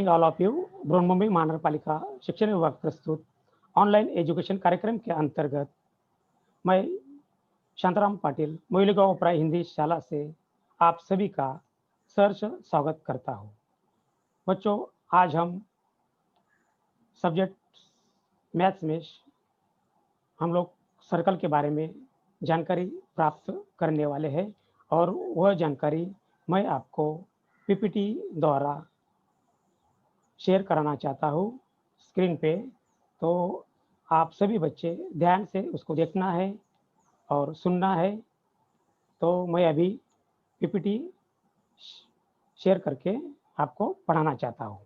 All of you. Brihanmumbai महानगरपालिका शिक्षण विभाग प्रस्तुत ऑनलाइन एजुकेशन कार्यक्रम के अंतर्गत मैं शांताराम पाटिल मोइलीगांव उपरा हिंदी शाला से आप सभी का सहर्ष स्वागत करता हूं। बच्चों, आज हम सब्जेक्ट मैथ्स में हम लोग सर्कल के बारे में जानकारी प्राप्त करने वाले हैं और वह जानकारी मैं आपको पीपीटी द्वारा शेयर कराना चाहता हूँ स्क्रीन पे। तो आप सभी बच्चे ध्यान से उसको देखना है और सुनना है। तो मैं अभी पीपीटी शेयर करके आपको पढ़ाना चाहता हूँ।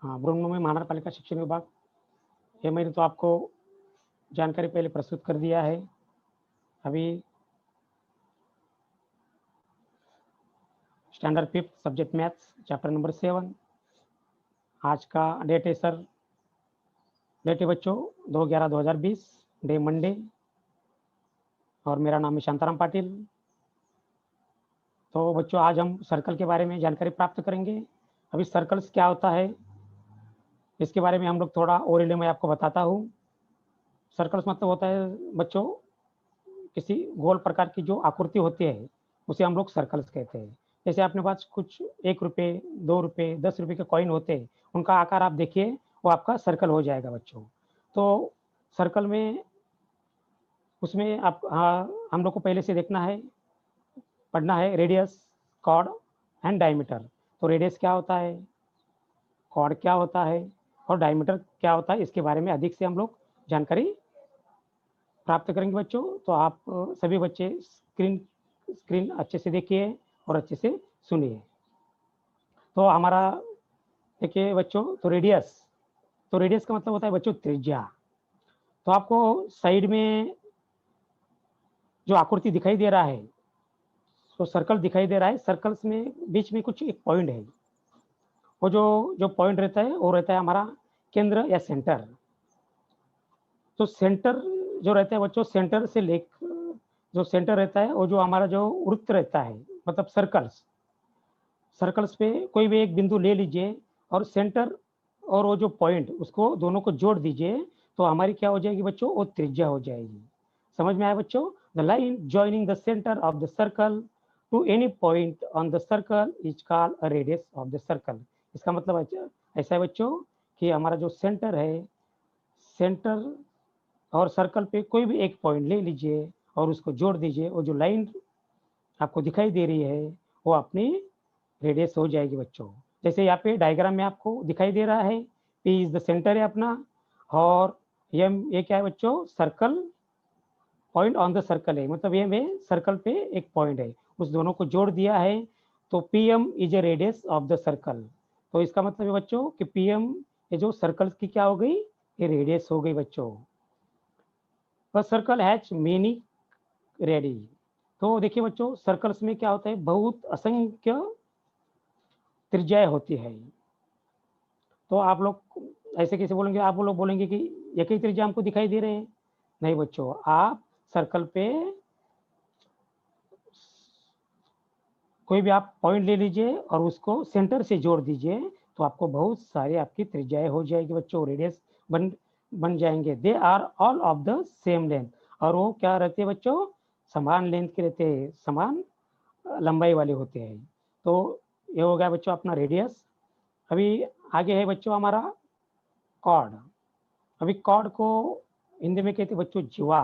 हाँ, बृहन्मुंबई महानगरपालिका शिक्षण विभाग, ये मैंने तो आपको जानकारी पहले प्रस्तुत कर दिया है। अभी standard 5th subject maths chapter number 7, आज का डेट है सर, डेट है बच्चों 2/11/2020, डे मंडे, और मेरा नाम है शांताराम पाटिल। तो बच्चों, आज हम सर्कल के बारे में जानकारी प्राप्त करेंगे। अभी सर्कल्स क्या होता है इसके बारे में हम लोग थोड़ा ओरली में आपको बताता हूँ। सर्कल्स मतलब होता है बच्चों, किसी गोल प्रकार की जो आकृति होती है उसे हम लोग सर्कल्स कहते हैं। जैसे अपने पास कुछ 1 रुपये, 2 रुपये, 10 रुपये के कॉइन होते हैं, उनका आकार आप देखिए, वो आपका सर्कल हो जाएगा बच्चों। तो सर्कल में उसमें आप हम लोग को पहले से देखना है, पढ़ना है रेडियस, कॉर्ड एंड डायमीटर। तो रेडियस क्या होता है, कॉर्ड क्या होता है और डायमीटर क्या होता है, इसके बारे में अधिक से हम लोग जानकारी प्राप्त करेंगे बच्चों। तो आप सभी बच्चे स्क्रीन अच्छे से देखिए और अच्छे से सुनिए। तो हमारा देखिए बच्चों, तो रेडियस का मतलब होता है बच्चों त्रिज्या। तो आपको साइड में जो आकृति दिखाई दे रहा है, तो सर्कल दिखाई दे रहा है, सर्कल्स में बीच में कुछ एक पॉइंट है। वो जो पॉइंट रहता है वो रहता है हमारा केंद्र या सेंटर। तो सेंटर जो रहता है बच्चों, सेंटर से जो सेंटर रहता है, वो जो हमारा जो वृत्त रहता है, मतलब सर्कल्स पे कोई भी एक बिंदु ले लीजिए और सेंटर और वो जो पॉइंट, उसको दोनों को जोड़ दीजिए, तो हमारी क्या हो जाएगी बच्चों, वो त्रिज्या हो जाएगी। समझ में आया बच्चों? The line joining the centre of the circle to any point on the circle is called a radius of the circle. इसका मतलब ऐसा है बच्चों कि हमारा जो सेंटर है, सेंटर और सर्कल पे कोई भी एक पॉइंट ले लीजिए और उसको जोड़ दीजिए, वो जो लाइन आपको दिखाई दे रही है वो अपनी रेडियस हो जाएगी बच्चों। जैसे यहाँ पे डायग्राम में आपको दिखाई दे रहा है, पी इज द सेंटर है अपना, और ये क्या है बच्चों, circle, point on the circle है, मतलब ये में सर्कल पे एक पॉइंट है, उस दोनों को जोड़ दिया है, तो P M is a radius of the circle. तो इसका मतलब है बच्चों कि पी एम, ये जो सर्कल की क्या हो गई, ये रेडियस हो गई बच्चों। Circle has many ready. तो देखिए बच्चों, सर्कल्स में क्या होता है, बहुत असंख्य त्रिज्याएं होती है। तो आप लोग ऐसे कैसे बोलेंगे, आप लोग बोलेंगे कि एक ही त्रिज्या हमको दिखाई दे रहे हैं। नहीं बच्चों, आप सर्कल पे कोई भी आप पॉइंट ले लीजिए और उसको सेंटर से जोड़ दीजिए, तो आपको बहुत सारी आपकी त्रिज्याएं हो जाएगी बच्चों, रेडियस बन जाएंगे। They are all of the same length, और वो क्या रहते हैं बच्चों, समान लेंथ के रहते हैं, समान लंबाई वाले होते हैं। तो ये हो गया बच्चों अपना रेडियस। अभी आगे है बच्चों हमारा कॉर्ड। अभी कॉर्ड को हिंदी में कहते हैं बच्चों जीवा।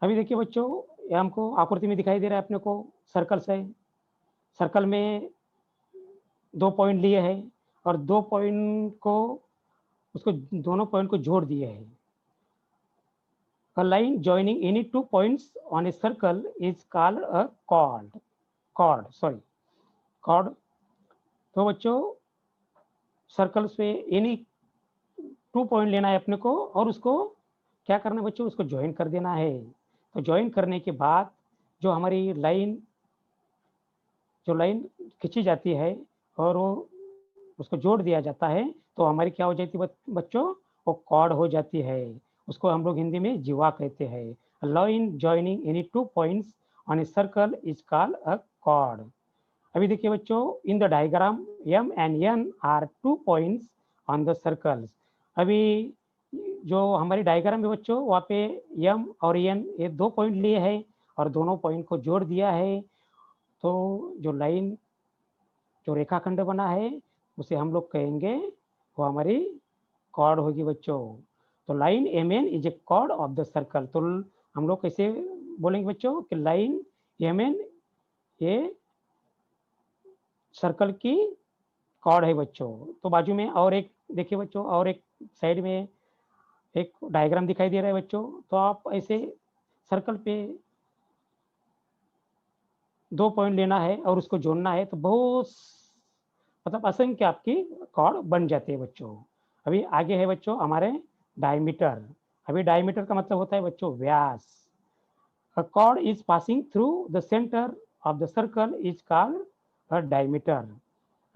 अभी देखिए बच्चों, ये हमको आकृति में दिखाई दे रहा है अपने को, सर्कल से, सर्कल में 2 पॉइंट लिए हैं और 2 पॉइंट को, उसको दोनों पॉइंट को जोड़ दिए हैं। A line joining any 2 points on a circle is called a chord. तो बच्चों, सर्कल्स पे एनी 2 पॉइंट लेना है अपने को और उसको क्या करना है बच्चों, उसको ज्वाइन कर देना है। तो ज्वाइन करने के बाद जो हमारी लाइन खींची जाती है और वो उसको जोड़ दिया जाता है, तो हमारी क्या हो जाती है बच्चों, वो कॉर्ड हो जाती है। उसको हम लोग हिंदी में जीवा कहते हैं। Line joining any 2 points on a circle is called a chord. अभी देखिए बच्चों, in the diagram M and N are 2 points on the circles. अभी जो हमारी डायग्राम है बच्चों, वहाँ पे एम और एन ये 2 पॉइंट लिए हैं और दोनों पॉइंट को जोड़ दिया है। तो जो लाइन, जो रेखाखंड बना है, उसे हम लोग कहेंगे वो हमारी कॉर्ड होगी बच्चों। तो line M N is a chord of the circle. तो हम लोग कैसे बोलेंगे बच्चों कि लाइन एम एन ये सर्कल की कॉर्ड है बच्चों। तो बाजू में और एक देखिए बच्चों, और एक साइड में एक डायग्राम दिखाई दे रहा है बच्चों। तो आप ऐसे सर्कल पे 2 पॉइंट लेना है और उसको जोड़ना है, तो बहुत मतलब असंख्य आपकी कॉर्ड बन जाती है बच्चों। अभी आगे है बच्चों हमारे डायमीटर। अभी डायमीटर का मतलब होता है बच्चों व्यास। A chord is passing through the center of the circle is called a diameter।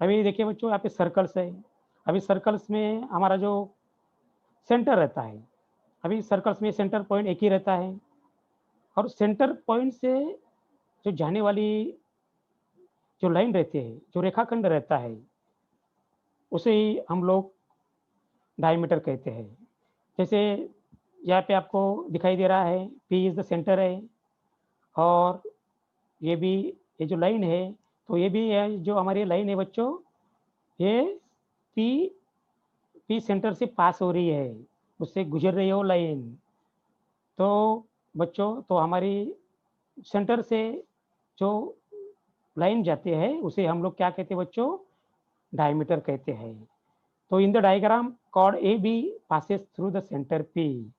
अभी देखिए बच्चों, यहाँ पे सर्कल्स है। अभी सर्कल्स में हमारा जो सेंटर रहता है, अभी सर्कल्स में सेंटर पॉइंट एक ही रहता है, और सेंटर पॉइंट से जो जाने वाली जो लाइन रहती है, जो रेखाखंड रहता है, उसे ही हम लोग डायमीटर कहते हैं। जैसे यहाँ पे आपको दिखाई दे रहा है P इज द सेंटर है, और ये भी, ये जो लाइन है, तो ये भी है जो हमारी लाइन है बच्चों, ये पी सेंटर से पास हो रही है, उससे गुजर रही है वो लाइन। तो बच्चों, तो हमारी सेंटर से जो लाइन जाती है उसे हम लोग क्या कहते हैं बच्चों, डायमीटर कहते हैं। तो in the diagram chord A B passes through the centre P.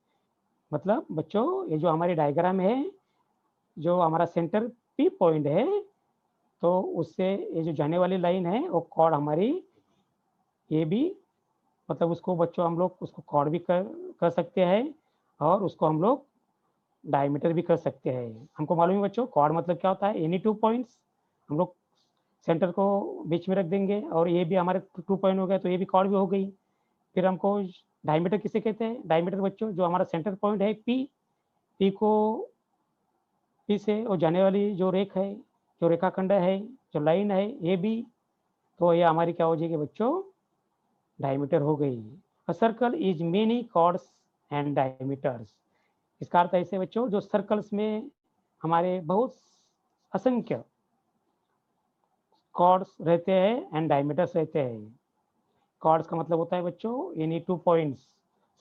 मतलब बच्चों, ये जो हमारी डायग्राम है, जो हमारा सेंटर पी पॉइंट है, तो उससे ये जो जाने वाली लाइन है वो कॉर्ड हमारी ए बी, मतलब उसको बच्चों हम लोग उसको कॉर्ड भी कर सकते हैं, और उसको हम लोग डायमीटर भी कर सकते हैं। हमको मालूम है बच्चों, कॉर्ड मतलब क्या होता है, एनी 2 पॉइंट्स। हम लोग सेंटर को बीच में रख देंगे, और ये भी हमारे 2 पॉइंट हो गए, तो ये भी कॉर्ड भी हो गई। फिर हमको डायमीटर किसे कहते हैं, डायमीटर बच्चों जो हमारा सेंटर पॉइंट है पी, पी को, पी से और जाने वाली जो रेख है, जो रेखाखंड है, जो लाइन है ए बी, तो ये हमारी क्या हो जाएगी बच्चों, डायमीटर हो गई। A circle is many chords and diameters. इसका अर्थ ऐसे बच्चों, जो सर्कल्स में हमारे बहुत असंख्य कॉर्ड्स रहते हैं एंड डायमीटर्स रहते हैं। कॉर्ड्स का मतलब होता है बच्चों एनी 2 पॉइंट्स।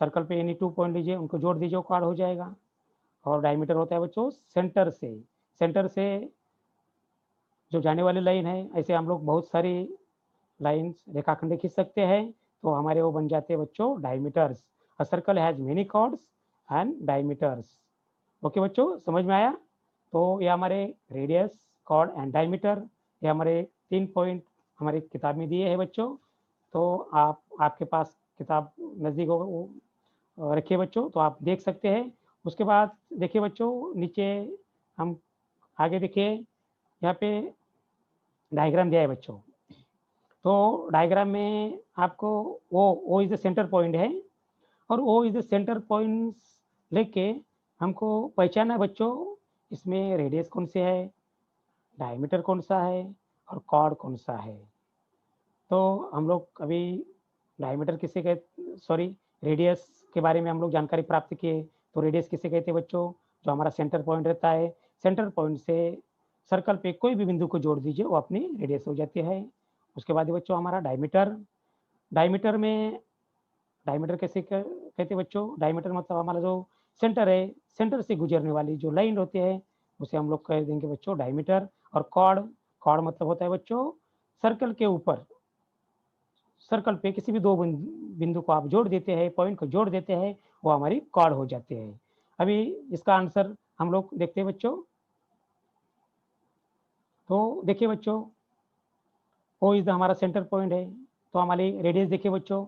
सर्कल पे एनी 2 पॉइंट लीजिए, उनको जोड़ दीजिए, कॉर्ड हो जाएगा। और डायमीटर होता है बच्चों सेंटर से, सेंटर से जो जाने वाली लाइन है, ऐसे हम लोग बहुत सारी लाइन्स रेखाखंड खींच सकते हैं, तो हमारे वो बन जाते हैं बच्चों diameters. A circle has many chords and diameters. Okay बच्चों, समझ में आया? तो ये हमारे रेडियस, कॉर्ड एंड डायमीटर, ये हमारे 3 पॉइंट हमारी किताब में दिए हैं बच्चों। तो आप, आपके पास किताब नज़दीक हो रखिए बच्चों, तो आप देख सकते हैं। उसके बाद देखिए बच्चों, नीचे हम आगे देखिए, यहाँ पे डायग्राम दिया है बच्चों। तो डायग्राम में आपको O is the centre point है, और O is the centre point लेके हमको पहचाना है बच्चों, इसमें रेडियस कौन से है, डायमीटर कौन सा है, और कॉर्ड कौन सा है। तो हम लोग अभी डायमीटर किसे कहते, सॉरी, रेडियस के बारे में हम लोग जानकारी प्राप्त किए। तो रेडियस किसे कहते हैं बच्चों, जो हमारा सेंटर पॉइंट रहता है, सेंटर पॉइंट से सर्कल पे कोई भी बिंदु को जोड़ दीजिए, वो अपनी रेडियस हो जाती है। उसके बाद बच्चों हमारा डायमीटर। डायमीटर में, डायमीटर कैसे कहते हैं बच्चों, डायमीटर मतलब हमारा जो सेंटर है, सेंटर से गुजरने वाली जो लाइन होती है, उसे हम लोग कह देंगे बच्चों डायमीटर। और कॉर्ड, कॉर्ड मतलब होता है बच्चों सर्कल के ऊपर, सर्कल पे किसी भी 2 बिंदु को आप जोड़ देते हैं, पॉइंट को जोड़ देते हैं, वो हमारी कॉर्ड हो जाते हैं। अभी इसका आंसर हम लोग देखते हैं बच्चों। तो देखिए बच्चों, ओ इज द हमारा सेंटर पॉइंट है, तो हमारी रेडियस देखिए बच्चों,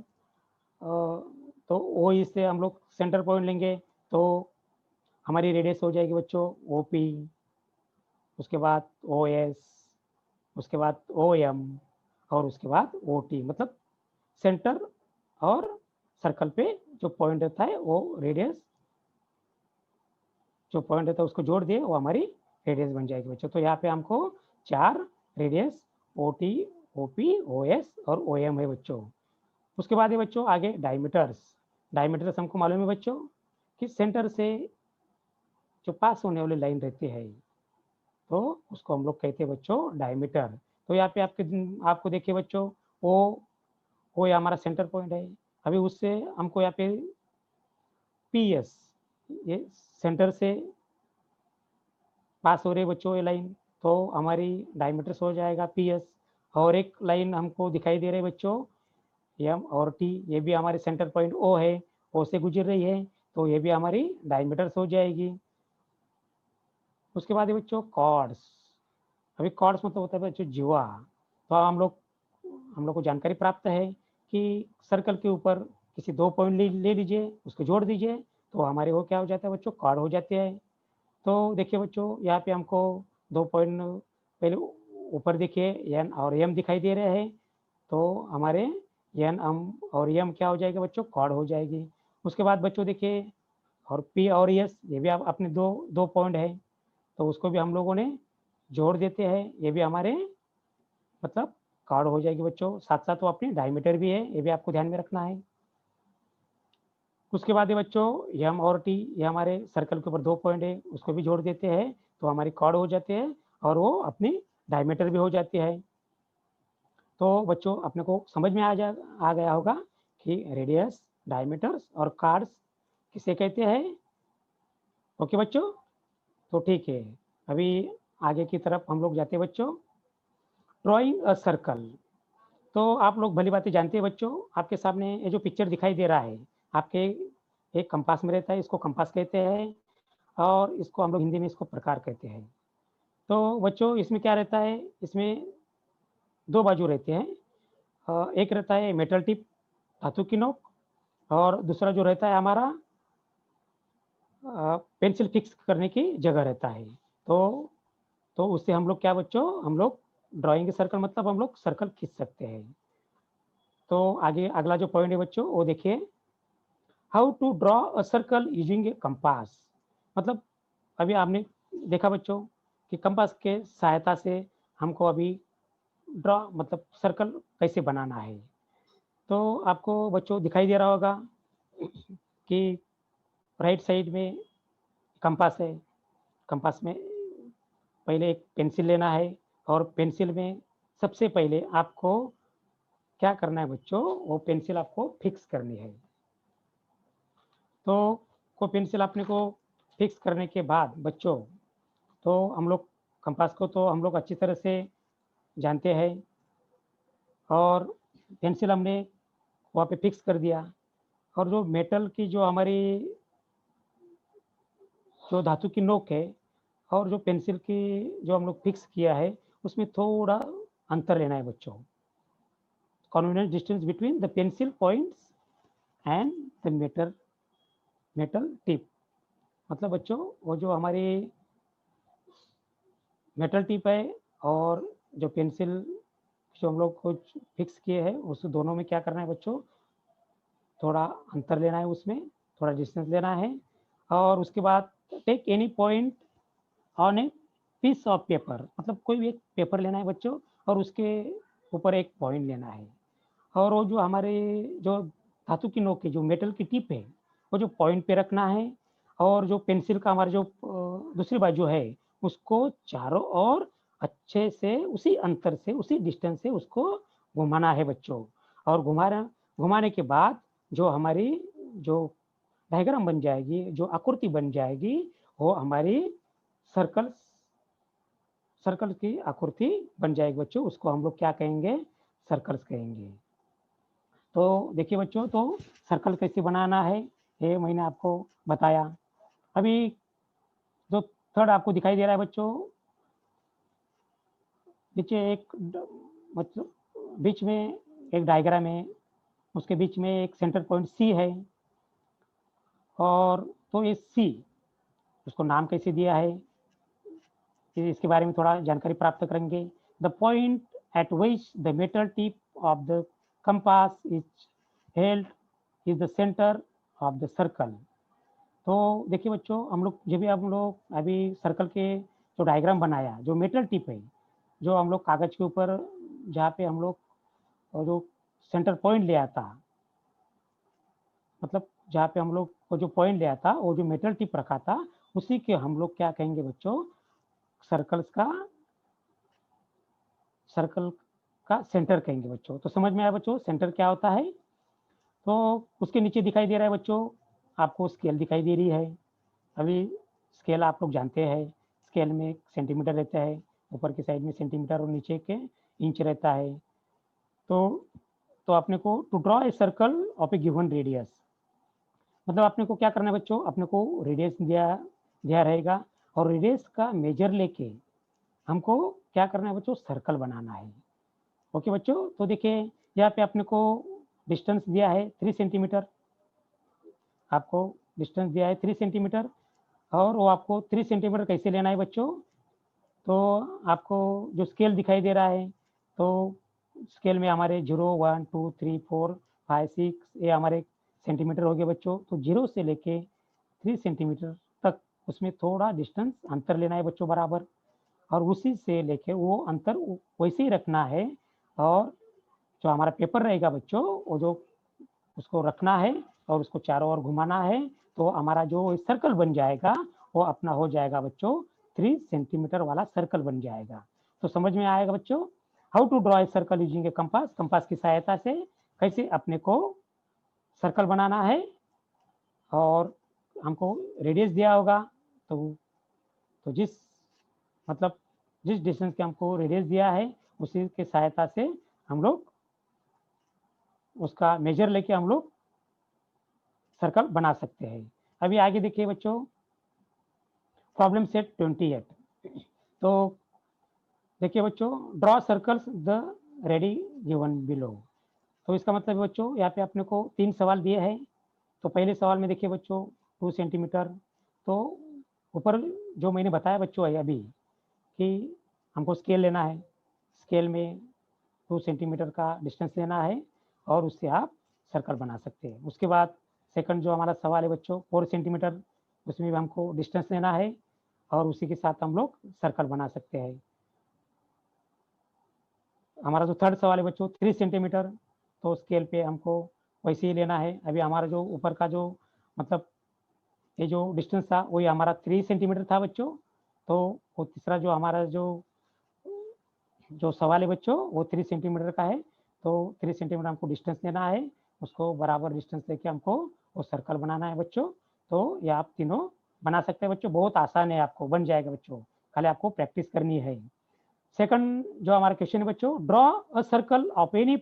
तो ओ इससे हम लोग सेंटर पॉइंट लेंगे, तो हमारी रेडियस हो जाएगी बच्चों ओ पी, उसके बाद ओ एस, उसके बाद ओ एम, और उसके बाद ओ टी। मतलब सेंटर और सर्कल पे जो पॉइंट रहता है वो रेडियस, जो पॉइंट रहता है उसको जोड़ दिए, वो हमारी रेडियस बन जाएगी बच्चों। तो यहाँ पे हमको 4 रेडियस OT, OP, OS और OM है बच्चों। उसके बाद है बच्चों आगे डायमीटर्स। डायमीटर्स हमको मालूम है बच्चों कि सेंटर से जो पास होने वाली लाइन रहती है तो उसको हम लोग कहते हैं बच्चों डायमीटर। तो यहाँ पे आपको देखिए बच्चों ओ ये हमारा सेंटर पॉइंट है। अभी उससे हमको यहाँ पे PS ये सेंटर से पास हो रही है बच्चों ये लाइन, तो हमारी डायमीटर्स हो जाएगा PS। और एक लाइन हमको दिखाई दे रही है बच्चों M और T, ये भी हमारे सेंटर पॉइंट O है, O से गुजर रही है, तो ये भी हमारी डायमीटर्स हो जाएगी। उसके बाद है बच्चों कॉर्ड्स। अभी कॉर्ड्स मतलब होता है बच्चों जीवा। तो हम लोग को जानकारी प्राप्त है कि सर्कल के ऊपर किसी 2 पॉइंट ले लीजिए, उसको जोड़ दीजिए, तो हमारे वो क्या हो जाता है बच्चों कॉर्ड हो जाते हैं। तो देखिए बच्चों यहाँ पे हमको 2 पॉइंट पहले ऊपर देखिए N और M दिखाई दे रहे हैं, तो हमारे N और M क्या हो जाएगा बच्चों कॉर्ड हो जाएगी। उसके बाद बच्चों देखिए और P और S ये भी आप अपने दो पॉइंट है, तो उसको भी हम लोगों ने जोड़ देते हैं, ये भी हमारे मतलब कॉर्ड हो जाएगी बच्चों। साथ साथ वो अपनी डायमीटर भी है, ये भी आपको ध्यान में रखना है। उसके बाद ये बच्चों M और T ये हमारे सर्कल के ऊपर 2 पॉइंट है, उसको भी जोड़ देते हैं, तो हमारी कॉर्ड हो जाते हैं और वो अपनी डायमीटर भी हो जाती है। तो बच्चों अपने को समझ में आ गया होगा कि रेडियस, डायमीटर्स और कॉर्ड्स किसे कहते हैं। ओके बच्चों, तो ठीक है। अभी आगे की तरफ हम लोग जाते हैं बच्चों। Drawing a circle. तो आप लोग भली बातें जानते हैं बच्चों, आपके सामने ये जो पिक्चर दिखाई दे रहा है आपके एक कंपास में रहता है, इसको कंपास कहते हैं और इसको हम लोग हिंदी में इसको प्रकार कहते हैं। तो बच्चों इसमें क्या रहता है, इसमें 2 बाजू रहते हैं। एक रहता है मेटल टिप, धातु की नोक, और दूसरा जो रहता है हमारा पेंसिल फिक्स करने की जगह रहता है। तो उससे हम लोग क्या बच्चों, हम लोग ड्राइंग सर्कल मतलब हम लोग सर्कल खींच सकते हैं। तो आगे अगला जो पॉइंट है बच्चों वो देखिए, how to draw a circle using a compass. मतलब अभी आपने देखा बच्चों कि कंपास के सहायता से हमको अभी ड्रॉ मतलब सर्कल कैसे बनाना है। तो आपको बच्चों दिखाई दे रहा होगा कि राइट साइड में कंपास है। कंपास में पहले एक पेंसिल लेना है और पेंसिल में सबसे पहले आपको क्या करना है बच्चों, वो पेंसिल आपको फिक्स करनी है। तो वो पेंसिल अपने को फिक्स करने के बाद बच्चों, तो हम लोग कंपास को तो हम लोग अच्छी तरह से जानते हैं और पेंसिल हमने वहाँ पे फिक्स कर दिया। और जो मेटल की जो हमारी जो धातु की नोक है और जो पेंसिल की जो हम लोग फिक्स किया है उसमें थोड़ा अंतर लेना है बच्चों। Convenience distance between the pencil points and the metal tip. मतलब बच्चों वो जो हमारी मेटल टिप है और जो पेंसिल जो हम लोग को फिक्स किए हैं उस दोनों में क्या करना है बच्चों, थोड़ा अंतर लेना है, उसमें थोड़ा डिस्टेंस लेना है। और उसके बाद take any point on a piece of paper, मतलब कोई भी एक पेपर लेना है बच्चों और उसके ऊपर एक पॉइंट लेना है। और वो जो हमारे जो धातु की नोक की जो मेटल की टिप है वो जो पॉइंट पे रखना है, और जो पेंसिल का हमारा जो दूसरी बाजू है उसको चारों ओर अच्छे से उसी अंतर से उसी डिस्टेंस से उसको घुमाना है बच्चों। और घुमाने के बाद जो हमारी जो डायग्राम बन जाएगी, जो आकृति बन जाएगी, वो हमारी सर्कल सर्कल की आकृति बन जाएगी बच्चों। उसको हम लोग क्या कहेंगे, सर्कल्स कहेंगे। तो देखिए बच्चों, तो सर्कल कैसे बनाना है ये मैंने आपको बताया। अभी जो थर्ड आपको दिखाई दे रहा है बच्चों, नीचे एक मतलब बीच में एक डायग्राम है, उसके बीच में एक सेंटर पॉइंट सी है। और तो ये सी उसको नाम कैसे दिया है इसके बारे में थोड़ा जानकारी प्राप्त करेंगे। The point eight which the metal tip of the compass is held is the centre of the circle. तो देखिए बच्चों, हम लोग जब भी हम लोग अभी सर्कल के जो डायग्राम बनाया, जो मेटल टिप है जो हम लोग कागज के ऊपर जहाँ पे हम लोग जो सेंटर पॉइंट ले आता, मतलब जहाँ पे हम लोग को जो पॉइंट ले आता, वो जो मेटल टिप रखा था, उसी के हम लोग क्या कहेंगे बच्चों, सर्कल का सेंटर कहेंगे बच्चों। तो समझ में आया बच्चों सेंटर क्या होता है। तो उसके नीचे दिखाई दे रहा है बच्चों, आपको स्केल दिखाई दे रही है। अभी स्केल आप लोग जानते हैं, स्केल में सेंटीमीटर रहता है, ऊपर की साइड में सेंटीमीटर और नीचे के इंच रहता है। तो अपने को to draw a circle of a given radius, मतलब अपने को क्या करना है बच्चों, अपने को रेडियस दिया रहेगा और रेडियस का मेजर लेके हमको क्या करना है बच्चों, सर्कल बनाना है। ओके बच्चों, तो देखिए यहाँ पे अपने को डिस्टेंस दिया है 3 सेंटीमीटर, आपको डिस्टेंस दिया है 3 सेंटीमीटर, और वो आपको 3 सेंटीमीटर कैसे लेना है बच्चों। तो आपको जो स्केल दिखाई दे रहा है, तो स्केल में हमारे 0, 1, 2, 3, 4, 5, 6 ये हमारे सेंटीमीटर हो गए बच्चों। तो 0 से लेके 3 सेंटीमीटर तक उसमें थोड़ा डिस्टेंस अंतर लेना है बच्चों बराबर, और उसी से लेके वो अंतर वैसे ही रखना है। और जो हमारा पेपर रहेगा बच्चों, वो जो उसको रखना है और उसको चारों ओर घुमाना है, तो हमारा जो सर्कल बन जाएगा वो अपना हो जाएगा बच्चों 3 सेंटीमीटर वाला सर्कल बन जाएगा। तो समझ में आएगा बच्चों how to draw a circle using a compass, compass की सहायता से कैसे अपने को सर्कल बनाना है। और हमको रेडियस दिया होगा, तो जिस मतलब जिस डिस्टेंस के हमको रेडियस दिया है, उसी के सहायता से हम लोग उसका मेजर लेके हम लोग सर्कल बना सकते हैं। अभी आगे देखिए बच्चों, प्रॉब्लम सेट 28। तो देखिए बच्चों, draw circles the ready given below. तो इसका मतलब है बच्चों, यहाँ पे अपने को 3 सवाल दिए हैं। तो पहले सवाल में देखिए बच्चों 2 सेंटीमीटर, तो ऊपर जो मैंने बताया बच्चों है अभी कि हमको स्केल लेना है, स्केल में 2 सेंटीमीटर का डिस्टेंस लेना है और उससे आप सर्कल बना सकते हैं। उसके बाद सेकंड जो हमारा सवाल है बच्चों 4 सेंटीमीटर, उसमें भी हमको डिस्टेंस लेना है और उसी के साथ हम लोग सर्कल बना सकते हैं। हमारा जो थर्ड सवाल है बच्चों 3 सेंटीमीटर, तो स्केल पे हमको वैसे ही लेना है। अभी हमारा जो ऊपर का जो मतलब ये जो डिस्टेंस था वही हमारा 3 सेंटीमीटर था बच्चों। तो वो तीसरा जो हमारा जो सवाल है बच्चों वो 3 सेंटीमीटर का है। तो 3 सेंटीमीटर हमको डिस्टेंस लेना है, उसको बराबर डिस्टेंस लेके हमको वो सर्कल बनाना है बच्चों। तो ये आप तीनों बना सकते हैं बच्चों, बहुत आसान है, आपको बन जाएगा बच्चों, खाली आपको प्रैक्टिस करनी है। सेकंड जो हमारा क्वेश्चन है बच्चों, draw a circle of any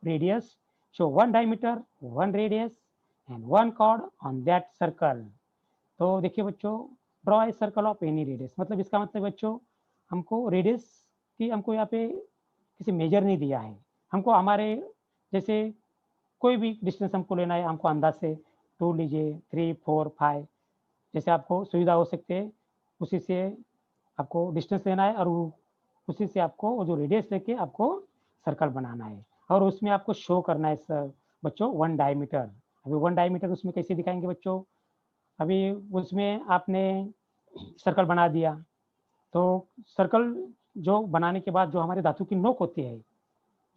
radius, show 1 diameter, 1 radius and 1 chord on that circle. तो देखिए बच्चों, draw a circle of any radius, मतलब इसका मतलब बच्चों हमको रेडियस की हमको यहाँ पे किसी मेजर नहीं दिया है, हमको हमारे जैसे कोई भी डिस्टेंस हमको लेना है, हमको अंदाज से 2 लीजिए, 3, 4, 5 जैसे आपको सुविधा हो सकते है, उसी से आपको डिस्टेंस लेना है और उसी से आपको वो जो रेडियस लेके आपको सर्कल बनाना है और उसमें आपको शो करना है सर बच्चों 1 डायमीटर। अभी 1 डायमीटर उसमें कैसे दिखाएंगे बच्चों, अभी उसमें आपने सर्कल बना दिया, तो सर्कल जो बनाने के बाद जो हमारे धातु की नोक होती है,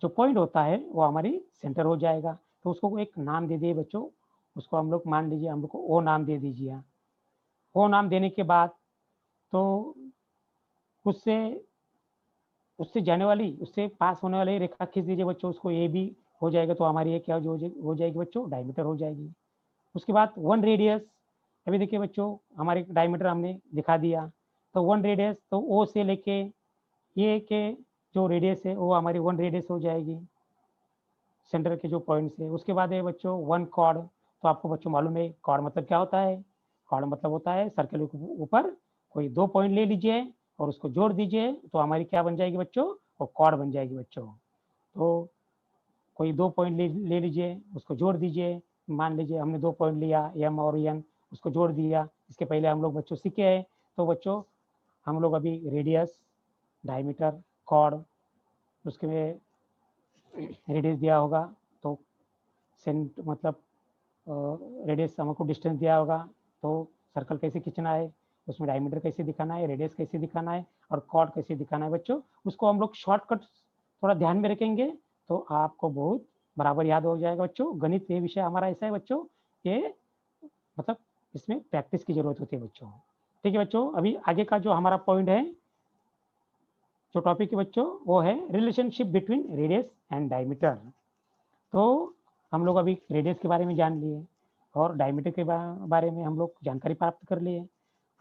जो पॉइंट होता है वो हमारी सेंटर हो जाएगा। तो उसको एक नाम दे दिए बच्चों, उसको हम लोग मान लीजिए, हम लोग को ओ नाम दे दीजिए। ओ नाम देने के बाद तो उससे उससे जाने वाली, उससे पास होने वाली रेखा खींच दीजिए बच्चों, उसको ए भी हो जाएगा, तो हमारी ये क्या हो जाएगी बच्चों, डायमीटर हो जाएगी। उसके बाद 1 रेडियस, अभी देखिए बच्चों हमारे डायमीटर हमने दिखा दिया, तो 1 रेडियस तो ओ से लेके ये के जो रेडियस है वो हमारी 1 रेडियस हो जाएगी सेंटर के जो पॉइंट से। उसके बाद है बच्चों 1 कॉर्ड, तो आपको बच्चों मालूम है कॉर्ड मतलब क्या होता है, कॉर्ड मतलब होता है सर्कल के ऊपर कोई 2 पॉइंट ले लीजिए और उसको जोड़ दीजिए, तो हमारी क्या बन जाएगी बच्चों, वो कॉर्ड बन जाएगी बच्चों। तो कोई 2 पॉइंट ले लीजिए, उसको जोड़ दीजिए, मान लीजिए हमने 2 पॉइंट लिया एम और एन, उसको जोड़ दिया। इसके पहले हम लोग बच्चों सीखे हैं, तो बच्चों हम लोग अभी रेडियस, डायमीटर, कॉर्ड, उसके में रेडियस दिया होगा, तो सेंट मतलब रेडियस हमको डिस्टेंस दिया होगा, तो सर्कल कैसे खींचना है, उसमें डायमीटर कैसे दिखाना है, रेडियस कैसे दिखाना है और कॉर्ड कैसे दिखाना है बच्चों, उसको हम लोग शॉर्टकट थोड़ा ध्यान में रखेंगे तो आपको बहुत बराबर याद हो जाएगा बच्चों। गणित ये विषय हमारा ऐसा है बच्चों, ये मतलब इसमें प्रैक्टिस की जरूरत होती है बच्चों। ठीक है बच्चों, अभी आगे का जो हमारा पॉइंट है, जो टॉपिक है बच्चों, वो है relationship between radius and diameter. तो हम लोग अभी रेडियस के बारे में जान लिए और डायमीटर के बारे में हम लोग जानकारी प्राप्त कर लिए।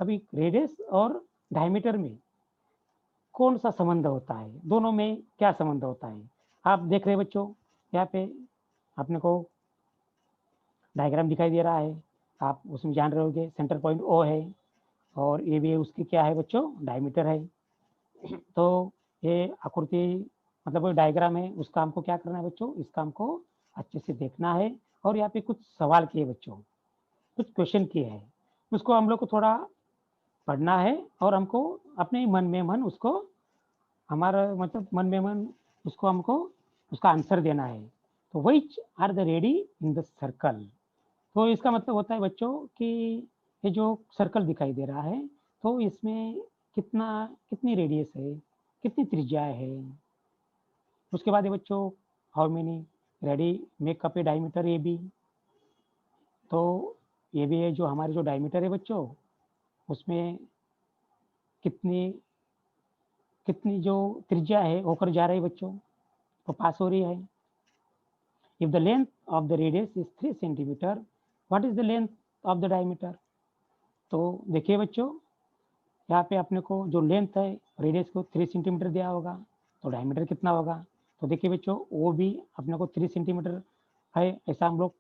अभी रेडियस और डायमीटर में कौन सा संबंध होता है, दोनों में क्या संबंध होता है, आप देख रहे बच्चों। यहाँ पे अपने को डायग्राम दिखाई दे रहा है, आप उसमें जान रहे होगे सेंटर पॉइंट ओ है और ये भी उसकी क्या है बच्चों, डायमीटर है। तो ये आकृति मतलब वो डायग्राम है, उसका हमको क्या करना है बच्चों, इसका हमको अच्छे से देखना है। और यहाँ पे कुछ सवाल किए बच्चों, कुछ क्वेश्चन किए हैं, उसको हम लोग को थोड़ा पढ़ना है और हमको अपने मन में मन उसको, हमारा मतलब मन में मन उसको हमको उसका आंसर देना है। तो which are the radii in the circle. तो इसका मतलब होता है बच्चों कि ये जो सर्कल दिखाई दे रहा है, तो इसमें कितनी रेडियस है, कितनी त्रिज्या है। उसके बाद ये बच्चों, how many ready make up A diameter, ये भी। तो ये भी है जो हमारे जो डायमीटर है बच्चों, उसमें कितनी कितनी जो त्रिज्या है होकर जा रही है बच्चों, तो पास हो रही है। If the length of the radius is 3 centimetre, what is the length of the diameter. तो देखिए बच्चों, यहाँ पे अपने को जो लेंथ है रेडियस को 3 सेंटीमीटर दिया होगा, तो डायमीटर कितना होगा। तो देखिए बच्चों, वो भी अपने को 3 सेंटीमीटर है, ऐसा हम लोग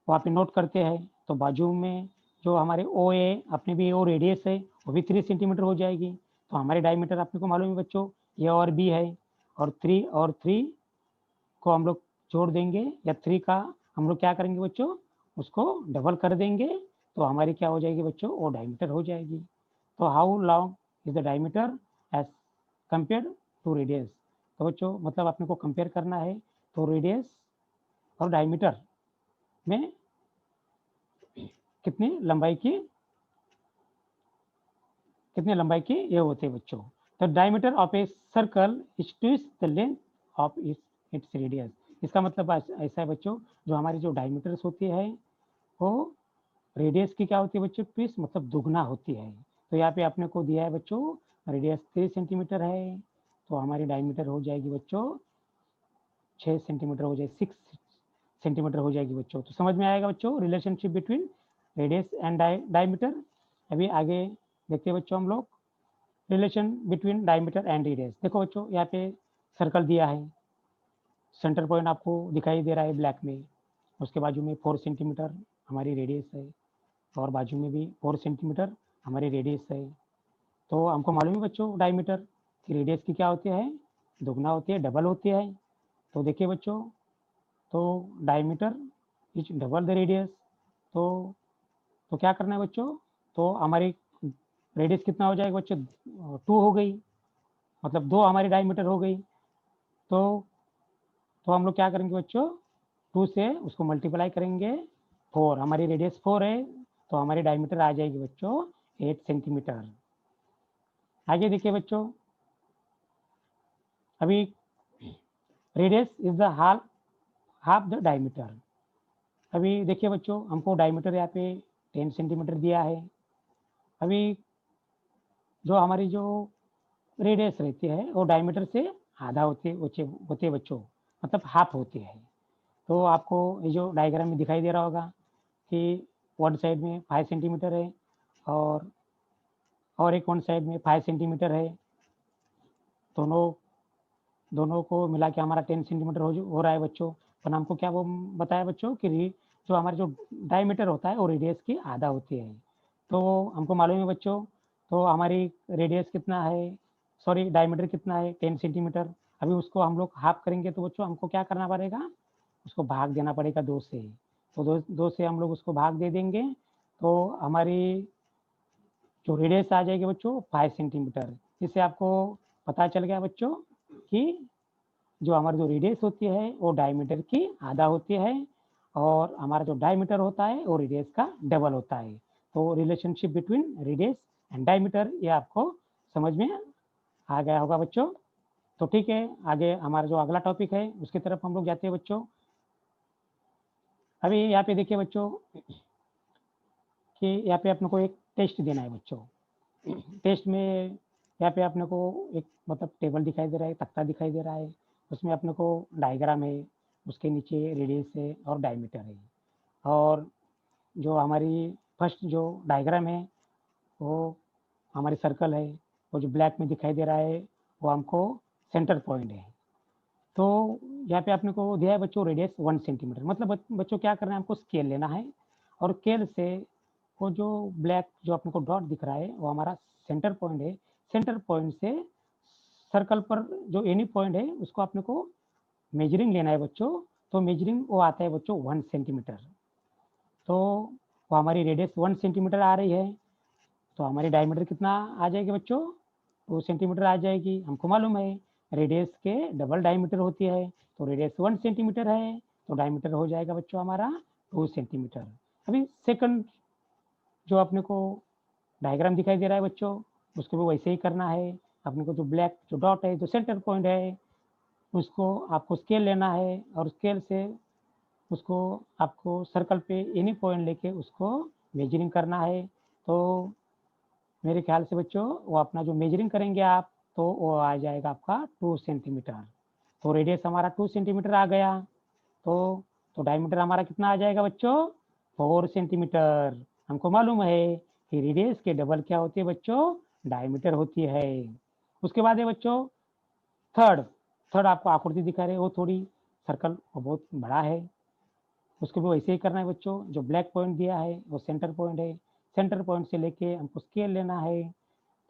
वहाँ पे नोट करते हैं। तो बाजू में जो हमारे ओ है, अपने भी ओ रेडियस है, वो भी 3 सेंटीमीटर हो जाएगी। तो हमारे डायमीटर अपने को मालूम है बच्चों, ए और बी है, और 3 को हम लोग जोड़ देंगे, या 3 का हम लोग क्या करेंगे बच्चों, उसको डबल कर देंगे, तो हमारी क्या हो जाएगी बच्चों, वो डायमीटर हो जाएगी। तो how long is the diameter as compare to radius. तो बच्चों मतलब अपने को कंपेयर करना है, तो रेडियस और डायमीटर में कितनी लंबाई की ये होते हैं बच्चों। तो diameter of a circle is twice the length of its radius. इसका मतलब ऐसा है बच्चों, जो हमारी जो डायमीटर्स होती है वो रेडियस की क्या होती है बच्चों, ट्विस मतलब दुगना होती है। तो यहाँ पे आपने को दिया है बच्चों, रेडियस 3 सेंटीमीटर है, तो हमारी डायमीटर हो जाएगी बच्चों 6 सेंटीमीटर हो जाएगी, 6 सेंटीमीटर हो जाएगी बच्चों। तो समझ में आएगा बच्चों relationship between radius and diameter. अभी आगे देखते हैं बच्चों हम लोग, relation between diameter and radius. देखो बच्चों, यहाँ पे सर्कल दिया है, सेंटर पॉइंट आपको दिखाई दे रहा है ब्लैक में, उसके बाजू में 4 सेंटीमीटर हमारी रेडियस है, और बाजू में भी 4 सेंटीमीटर हमारी रेडियस है। तो हमको मालूम है बच्चों डायमीटर की रेडियस की क्या होती है, दुगना होती है, डबल होती है। तो देखिए बच्चों, तो diameter is double the radius. तो क्या करना है बच्चों, तो हमारी रेडियस कितना हो जाएगा बच्चों, 2 हो गई, मतलब 2 हमारी डायमीटर हो गई। तो हम लोग क्या करेंगे बच्चों, 2 से उसको मल्टीप्लाई करेंगे, 4 हमारी रेडियस 4 है, तो हमारी डायमीटर आ जाएगी बच्चों 8 सेंटीमीटर। आगे देखिए बच्चों, अभी radius is the half the diameter. अभी देखिए बच्चों, हमको डायमीटर यहाँ पे 10 सेंटीमीटर दिया है। अभी जो हमारी जो रेडियस रहती है वो डायमीटर से आधा होते बच्चों, मतलब हाफ होती है। तो आपको ये जो डायग्राम में दिखाई दे रहा होगा कि वन साइड में 5 सेंटीमीटर है, और एक वन साइड में 5 सेंटीमीटर है। दोनों दोनों को मिला के हमारा 10 सेंटीमीटर हो रहा है बच्चों। पर हमको क्या वो बताया बच्चों कि जो हमारे जो डायमीटर होता है वो रेडियस की आधा होती है। तो हमको मालूम है बच्चों, तो हमारी रेडियस कितना है, सॉरी डायमीटर कितना है, 10 सेंटीमीटर। अभी उसको हम लोग हाफ करेंगे, तो बच्चों हमको क्या करना पड़ेगा, उसको भाग देना पड़ेगा 2 से। तो 2 से हम लोग उसको भाग दे देंगे, तो हमारी जो रेडियस आ जाएगी बच्चों 5 सेंटीमीटर। इससे आपको पता चल गया बच्चों कि जो हमारी जो रेडियस होती है वो डायमीटर की आधा होती है, और हमारा जो डायमीटर होता है वो रेडियस का डबल होता है। तो relationship between radius and diameter, ये आपको समझ में आ गया होगा बच्चों। तो ठीक है, आगे हमारा जो अगला टॉपिक है उसकी तरफ हम लोग जाते हैं बच्चों। अभी यहाँ पे देखिए बच्चों कि यहाँ पे अपने को एक टेस्ट देना है बच्चों। टेस्ट में यहाँ पे अपने को एक मतलब टेबल दिखाई दे रहा है, तख्ता दिखाई दे रहा है, उसमें अपने को डायग्राम है, उसके नीचे रेडियस है और डायमीटर है। और जो हमारी फर्स्ट जो डायग्राम है वो हमारी सर्कल है, वो जो ब्लैक में दिखाई दे रहा है वो हमको सेंटर पॉइंट है। तो यहाँ पे आपने को दिया है बच्चों रेडियस 1 सेंटीमीटर, मतलब बच्चों क्या करना है, हमको स्केल लेना है और स्केल से वो जो ब्लैक जो अपने को डॉट दिख रहा है वो हमारा सेंटर पॉइंट है। सेंटर पॉइंट से सर्कल पर जो एनी पॉइंट है उसको अपने को मेजरिंग लेना है बच्चों। तो मेजरिंग वो आता है बच्चों 1 सेंटीमीटर। तो वो हमारी रेडियस 1 सेंटीमीटर आ रही है, तो हमारी डायमीटर कितना आ जाएगी बच्चों, 2 सेंटीमीटर आ जाएगी। हमको मालूम है रेडियस के डबल डायमीटर होती है, तो रेडियस 1 सेंटीमीटर है तो डायमीटर हो जाएगा बच्चों हमारा 2 सेंटीमीटर। अभी सेकंड जो अपने को डायग्राम दिखाई दे रहा है बच्चों, उसको भी वैसे ही करना है। अपने को जो ब्लैक जो डॉट है जो सेंटर पॉइंट है उसको आपको स्केल लेना है और स्केल से उसको आपको सर्कल पे एनी पॉइंट लेके उसको मेजरिंग करना है। तो मेरे ख्याल से बच्चों वो अपना जो मेजरिंग करेंगे आप तो वो आ जाएगा आपका 2 सेंटीमीटर। तो रेडियस हमारा 2 सेंटीमीटर आ गया। तो तो डायमीटर हमारा कितना आ जाएगा बच्चों, 4 सेंटीमीटर। हमको मालूम है कि रेडियस के डबल क्या होती है बच्चों, डायमीटर होती है। उसके बाद है बच्चों थर्ड। थर्ड आपको आकृति दिखा रहे हो, थोड़ी सर्कल बहुत बड़ा है, उसको भी वैसे ही करना है बच्चों। जो ब्लैक पॉइंट दिया है वो सेंटर पॉइंट है, सेंटर पॉइंट से लेके हमको स्केल लेना है।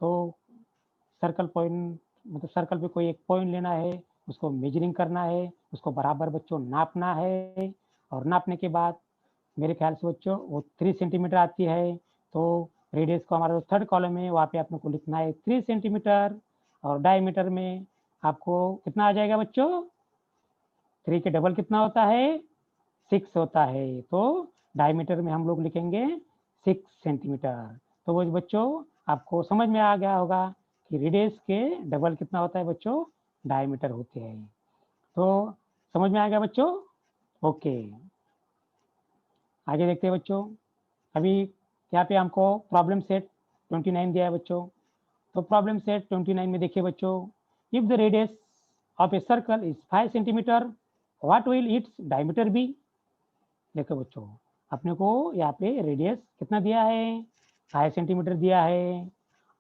तो सर्कल पॉइंट मतलब सर्कल पे कोई एक पॉइंट लेना है, उसको मेजरिंग करना है, उसको बराबर बच्चों नापना है। और नापने के बाद मेरे ख्याल से बच्चों वो 3 सेंटीमीटर आती है। तो रेडियस को हमारा जो थर्ड कॉलम है वहाँ पे आपको लिखना है 3 सेंटीमीटर। और डायमीटर में आपको कितना आ जाएगा बच्चों, 3 के डबल कितना होता है, 6 होता है। तो डायमीटर में हम लोग लिखेंगे 6 सेंटीमीटर। तो वो बच्चों आपको समझ में आ गया होगा कि रेडियस के डबल कितना होता है बच्चों, डायमीटर होते हैं। तो समझ में आ गया बच्चों, ओके। आगे देखते हैं बच्चों। अभी यहाँ पे हमको प्रॉब्लम सेट 29 दिया है बच्चों। तो प्रॉब्लम सेट 29 में देखिए बच्चों, if the radius of a circle is 5 centimetre what will its diameter be. देखो बच्चों अपने को यहाँ पे रेडियस कितना दिया है, 5 सेंटीमीटर दिया है।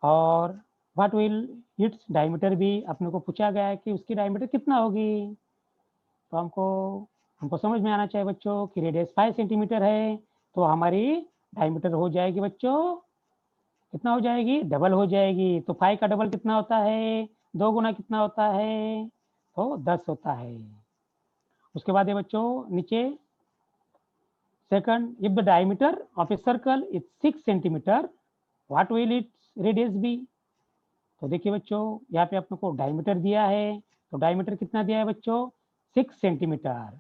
और व्हाट विल इट्स डायमीटर भी अपने को पूछा गया है कि उसकी डायमीटर कितना होगी। तो हमको हमको समझ में आना चाहिए बच्चों कि रेडियस 5 सेंटीमीटर है तो हमारी डायमीटर हो जाएगी बच्चों, कितना हो जाएगी, डबल हो जाएगी। तो 5 का डबल कितना होता है, 2 गुना कितना होता है, तो 10 होता है। उसके बाद ये बच्चों नीचे second, if the diameter of a circle is 6 centimetre what will its radius be. तो देखिए बच्चों यहाँ पे अपने को डायमीटर दिया है, तो डायमीटर कितना दिया है बच्चों, 6 सेंटीमीटर।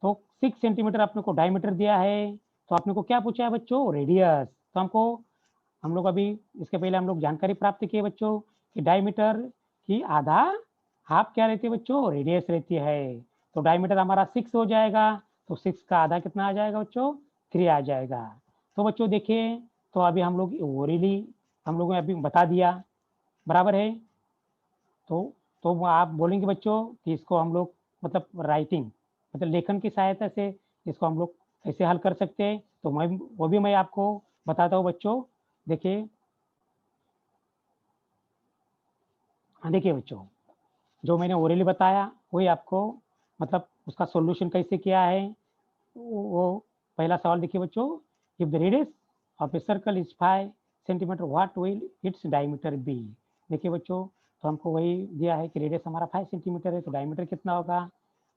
तो 6 सेंटीमीटर अपने को डायमीटर दिया है, तो आपने को क्या पूछा है बच्चों, रेडियस। तो हमको हम लोग अभी इसके पहले हम लोग जानकारी प्राप्त किए बच्चों कि डायमीटर की आधा हाफ क्या रहती है बच्चों, रेडियस रहती है। तो डायमीटर हमारा 6 हो जाएगा, तो 6 का आधा कितना आ जाएगा बच्चों, 3 आ जाएगा। तो बच्चों देखिए, तो अभी हम लोग ओरली हम लोगों ने अभी बता दिया, बराबर है। तो तो आप बोलेंगे बच्चों कि इसको हम लोग मतलब राइटिंग मतलब लेखन की सहायता से इसको हम लोग कैसे हल कर सकते हैं, तो मैं वो भी मैं आपको बताता हूँ बच्चों। देखिए, हाँ देखिए बच्चों, जो मैंने ओरली बताया वही आपको मतलब उसका सॉल्यूशन कैसे किया है। वो पहला सवाल देखिए बच्चों, if the radius of a circle is 5 centimetre what will its diameter be. देखिए बच्चों, तो हमको वही दिया है कि रेडियस हमारा 5 सेंटीमीटर है तो डायमीटर कितना होगा।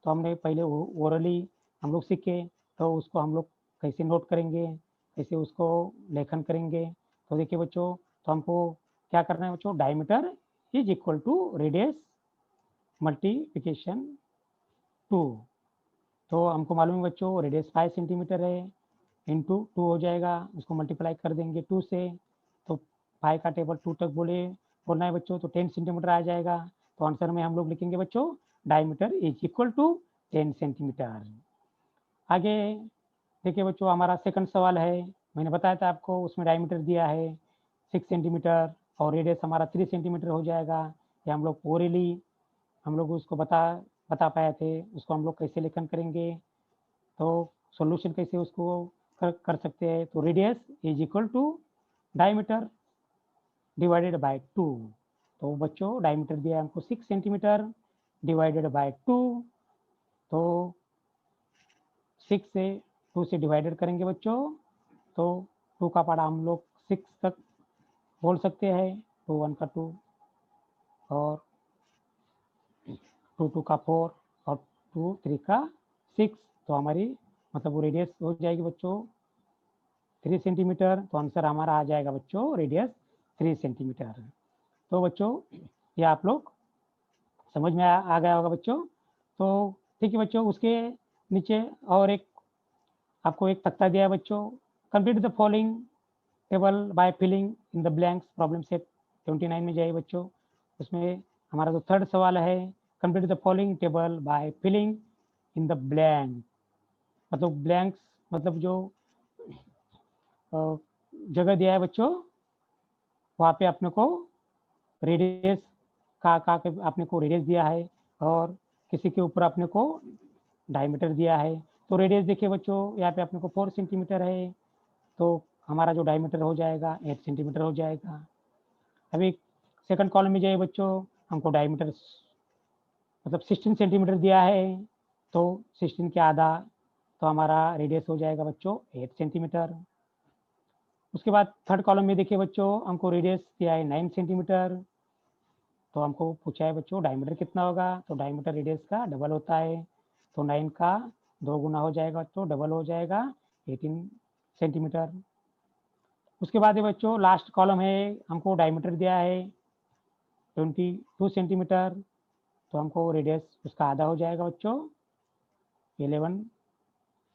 तो हमने पहले ओरली हम लोग सीखे, तो उसको हम लोग कैसे नोट करेंगे, कैसे उसको लेखन करेंगे। तो देखिए बच्चों, तो हमको क्या करना है बच्चों, diameter is equal to radius multiplication 2। तो हमको मालूम है बच्चों रेडियस 5 सेंटीमीटर है, इंटू 2 हो जाएगा, उसको मल्टीप्लाई कर देंगे 2 से। तो 5 का टेबल 2 तक बोलना है बच्चों, तो 10 सेंटीमीटर आ जाएगा। तो आंसर में हम लोग लिखेंगे बच्चों diameter is equal to 10 centimetre. आगे देखिए बच्चों, हमारा सेकंड सवाल है, मैंने बताया था आपको, उसमें डायमीटर दिया है 6 सेंटीमीटर और रेडियस हमारा 3 सेंटीमीटर हो जाएगा। ये हम लोग ओरली हम लोग उसको बता पाए थे, उसको हम लोग कैसे लेखन करेंगे, तो सॉल्यूशन कैसे उसको कर सकते हैं। तो radius is equal to diameter divided by 2। तो बच्चों डायमीटर दिया है हमको 6 सेंटीमीटर डिवाइडेड बाय 2, तो 6 से 2 से डिवाइडेड करेंगे बच्चों, तो 2 का पारा हम लोग 6 तक बोल सकते हैं, 2 1 का 2 और 2 2 का 4 और 2 3 का 6, तो हमारी मतलब वो रेडियस हो जाएगी बच्चों 3 सेंटीमीटर। तो आंसर हमारा आ जाएगा बच्चों रेडियस 3 सेंटीमीटर। तो बच्चों ये आप लोग समझ में आ गया होगा बच्चों। तो ठीक है बच्चों, उसके नीचे और एक आपको एक तख्ता दिया है बच्चों, complete the following table by filling in the blanks, problem set 29 में जाइए बच्चों। उसमें हमारा जो थर्ड सवाल है, complete the following table by filling in the blank, मतलब ब्लैंक्स मतलब जो जगह दिया है बच्चों, वहाँ पे अपने को रेडियस का अपने को रेडियस दिया है और किसी के ऊपर अपने को डायमीटर दिया है। तो रेडियस देखिए बच्चों, यहाँ पे अपने को 4 सेंटीमीटर है, तो हमारा जो डायमीटर हो जाएगा 8 सेंटीमीटर हो जाएगा। अभी सेकंड कॉलम में जाइए बच्चों, हमको डायमीटर मतलब 16 सेंटीमीटर दिया है, तो 16 के आधा, तो हमारा रेडियस हो जाएगा बच्चों 8 सेंटीमीटर। उसके बाद थर्ड कॉलम में देखिए बच्चों, हमको रेडियस दिया है 9 सेंटीमीटर, तो हमको पूछा है बच्चों डायमीटर कितना होगा, तो डायमीटर रेडियस का डबल होता है, तो 9 का 2 गुना हो जाएगा, तो डबल हो जाएगा 18 सेंटीमीटर। उसके बाद ये बच्चों लास्ट कॉलम है, हमको डायमीटर दिया है 22 सेंटीमीटर, तो हमको रेडियस उसका आधा हो जाएगा बच्चों 11